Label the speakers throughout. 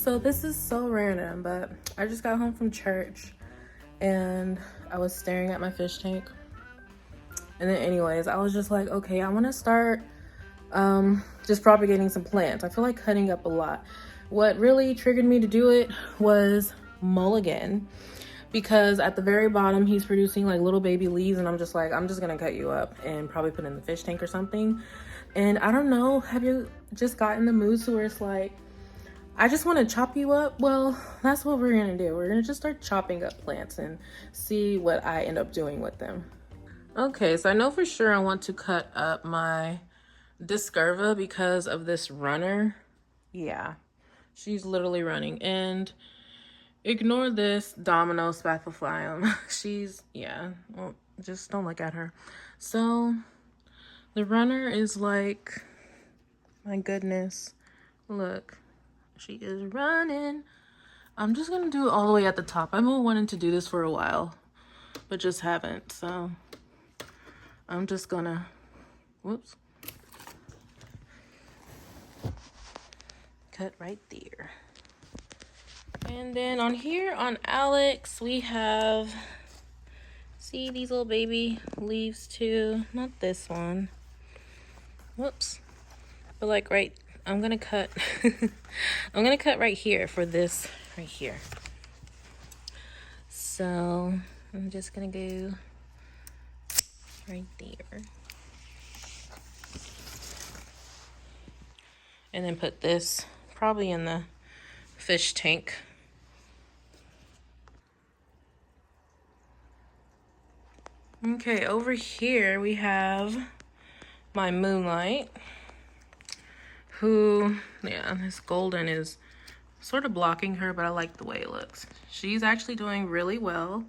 Speaker 1: So this is so random, but I just got home from church and I was staring at my fish tank. And then anyways, I was just like, okay, I want to start just propagating some plants. I feel like cutting up a lot. What really triggered me to do it was mulligan, because at the very bottom he's producing like little baby leaves, and I'm just like, I'm just gonna cut you up and probably put in the fish tank or something. And I don't know, have you just gotten the mood to where it's like, I just want to chop you up? Well, that's what we're gonna do. We're gonna just start chopping up plants and see what I end up doing with them. Okay, so I know for sure I want to cut up my Discurva because of this runner. Yeah, she's literally running. And ignore this Domino spathiphyllum. She's, yeah, well, just don't look at her. So the runner is like, my goodness, look, she is running. I'm just gonna do it all the way at the top. I've been wanting to do this for a while, but just haven't. So I'm just gonna, whoops, cut right there. And then on here on Alex, we have, see these little baby leaves too. Not this one. Whoops. But like right, I'm gonna cut, I'm gonna cut right here for this right here. So I'm just gonna go right there. And then put this probably in the fish tank. Okay, over here we have my Moonlight, who, yeah, this golden is sort of blocking her, but I like the way it looks. She's actually doing really well.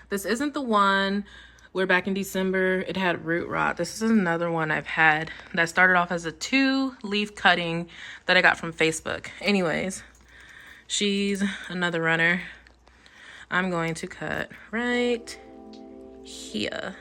Speaker 1: This isn't the one where back in December it had root rot. This is another one I've had that started off as a 2-leaf cutting that I got from Facebook. Anyways, she's another runner. I'm going to cut right here.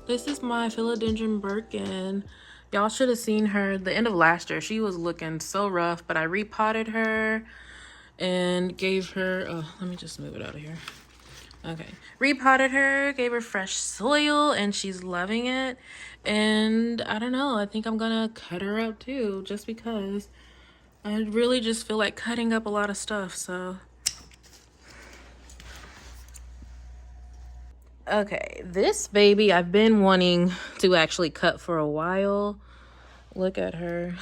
Speaker 1: This is my philodendron Birkin. Y'all should have seen her the end of last year. She was looking so rough, but I repotted her and gave her, oh, let me just move it out of here. Okay, repotted her, gave her fresh soil, and she's loving it. And I don't know, I think I'm gonna cut her up too, just because I really just feel like cutting up a lot of stuff. So okay, this baby I've been wanting to actually cut for a while. Look at her.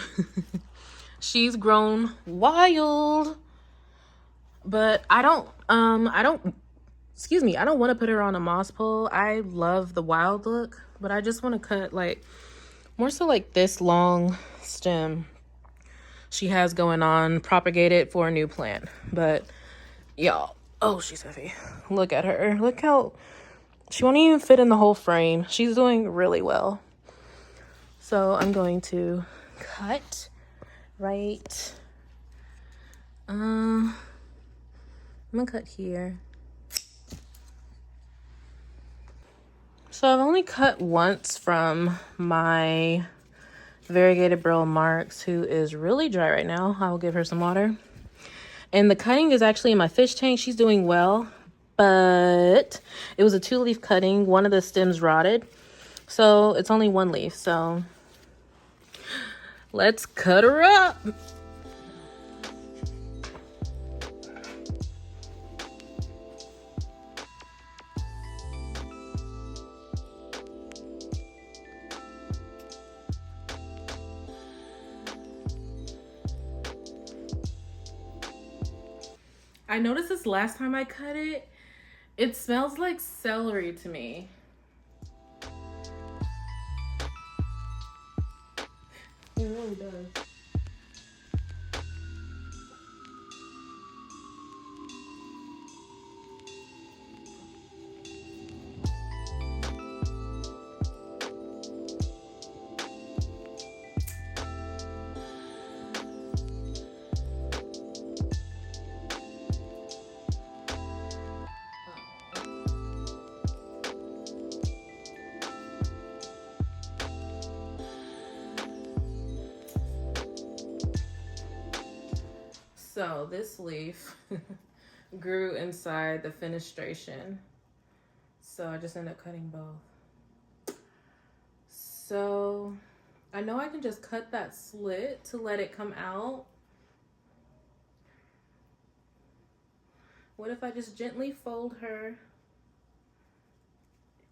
Speaker 1: She's grown wild, but I don't want to put her on a moss pole. I love the wild look, but I just want to cut like more so like this long stem she has going on, propagate it for a new plant. But y'all, oh, she's heavy. Look at her. Look how she won't even fit in the whole frame. She's doing really well. So I'm going to cut right, I'm gonna cut here. So I've only cut once from my variegated burl Marks, who is really dry right now. I will give her some water. And the cutting is actually in my fish tank. She's doing well, but it was a 2-leaf cutting. One of the stems rotted, so it's only 1 leaf. So let's cut her up. I noticed this last time I cut it, it smells like celery to me. It really does. So this leaf grew inside the fenestration. So I just ended up cutting both. So I know I can just cut that slit to let it come out. What if I just gently fold her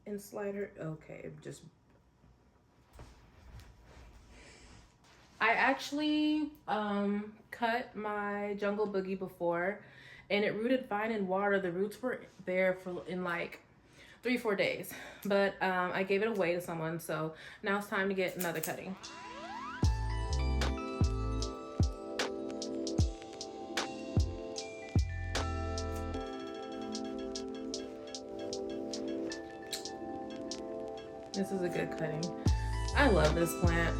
Speaker 1: and slide her? Okay, just. I actually cut my jungle boogie before, and it rooted fine in water. The roots were there in like 3-4 days, but I gave it away to someone, so now it's time to get another cutting. This is a good cutting. I love this plant.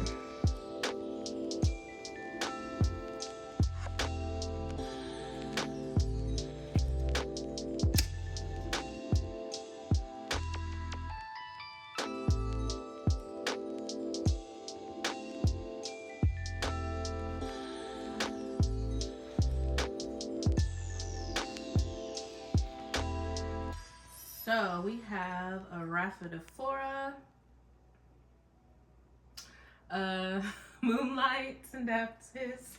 Speaker 1: So we have a Rhaphidophora, Moonlight Syndaptis,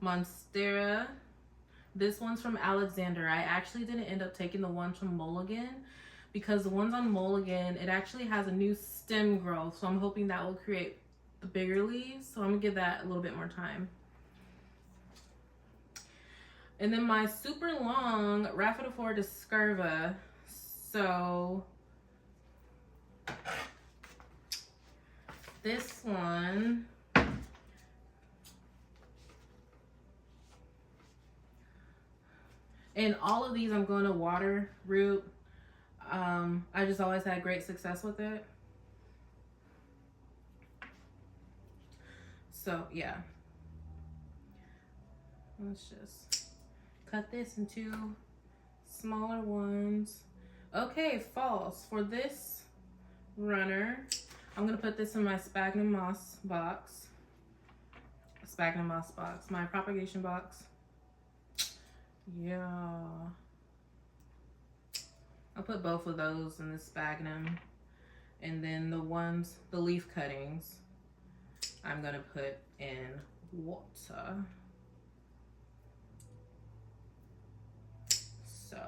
Speaker 1: Monstera. This one's from Alexander. I actually didn't end up taking the ones from Mulligan because the ones on Mulligan, it actually has a new stem growth. So I'm hoping that will create the bigger leaves. So I'm gonna give that a little bit more time. And then my super long Rhaphidophora discurva. So this one, and all of these I'm going to water root. I just always had great success with it. So yeah, let's just cut this into smaller ones. Okay, false. For this runner, I'm gonna put this in my sphagnum moss box. My propagation box. Yeah. I'll put both of those in the sphagnum. And then the leaf cuttings, I'm gonna put in water. So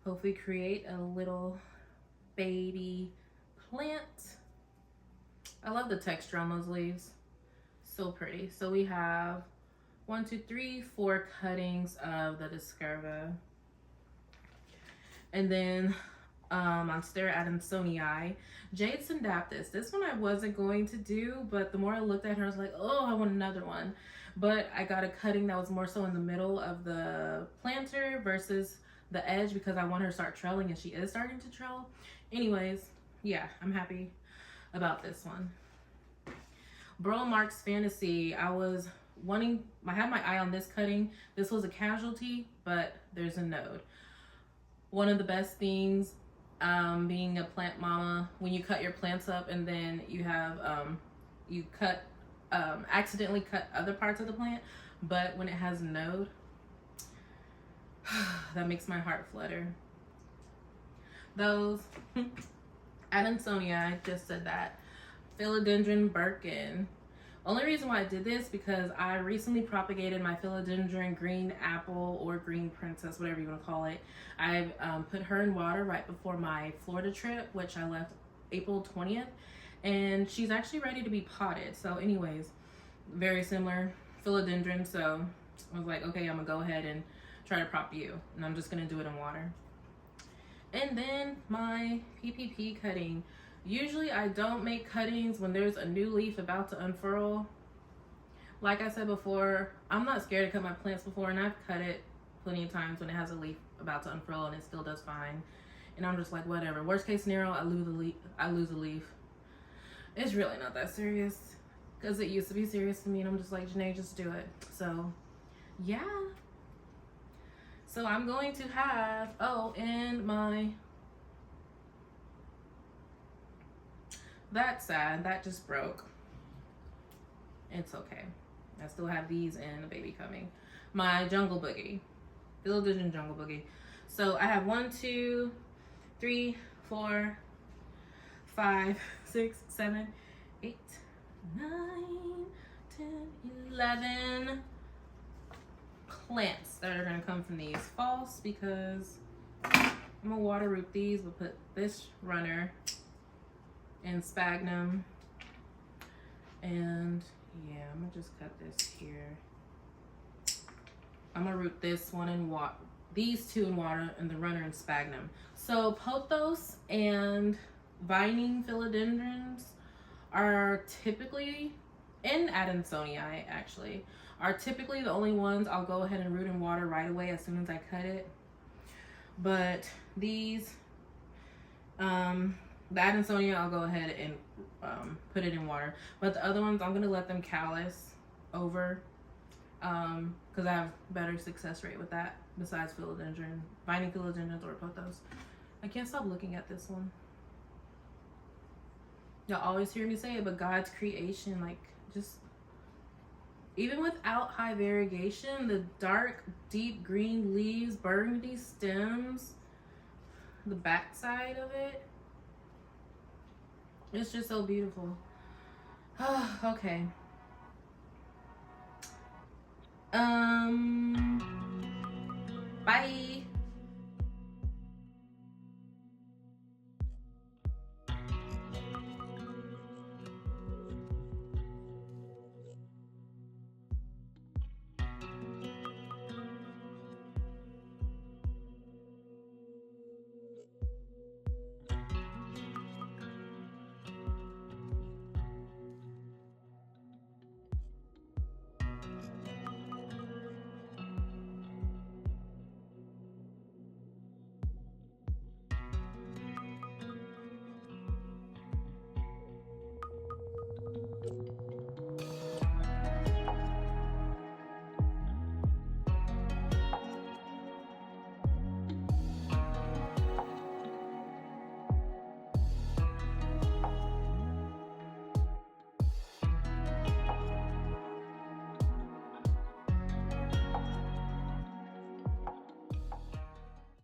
Speaker 1: hopefully create a little baby plant. I love the texture on those leaves. So pretty. So we have 1, 2, 3, 4 cuttings of the discurva. And then Monstera adansonii, Jade syndaptis. This one I wasn't going to do, but the more I looked at her, I was like, oh, I want another one. But I got a cutting that was more so in the middle of the planter versus the edge because I want her to start trailing, and she is starting to trail. Anyways, yeah, I'm happy about this one. Burl Marks Fantasy. I had my eye on this cutting. This was a casualty, but there's a node. One of the best things being a plant mama, when you cut your plants up and then you have accidentally cut other parts of the plant, but when it has a node, that makes my heart flutter. Those Adansonia, I just said that. Philodendron Birkin. Only reason why I did this because I recently propagated my philodendron green apple or green princess, whatever you want to call it. I put her in water right before my Florida trip, which I left April 20th, and she's actually ready to be potted. So anyways, very similar philodendron. So I was like, okay, I'm gonna go ahead and try to prop you, and I'm just gonna do it in water. And then my PPP cutting. Usually I don't make cuttings when there's a new leaf about to unfurl. Like I said before, I'm not scared to cut my plants before, and I've cut it plenty of times when it has a leaf about to unfurl and it still does fine. And I'm just like, whatever. Worst case scenario, I lose a leaf. It's really not that serious because it used to be serious to me, and I'm just like, Janae, just do it. So yeah. So I'm going to have, that's sad. That just broke. It's okay. I still have these and a baby coming. My jungle boogie. Philodendron jungle boogie. So I have 1, 2, 3, 4, 5, 6, 7, 8, 9, 10, 11 plants that are gonna come from these. False, because I'm gonna water root these. We'll put this runner and sphagnum, and yeah, I'm gonna just cut this here. I'm gonna root this one in water, these two in water, and the runner in sphagnum. So pothos and vining philodendrons are typically, and Adansonii actually, are typically the only ones I'll go ahead and root in water right away as soon as I cut it. But these, the Adansonii, I'll go ahead and put it in water. But the other ones, I'm gonna let them callus over, because I have better success rate with that besides philodendron, vining philodendrons or pothos. I can't stop looking at this one. Y'all always hear me say it, but God's creation, like, just, even without high variegation, the dark, deep green leaves, burgundy stems, the backside of it, it's just so beautiful. Okay. Bye.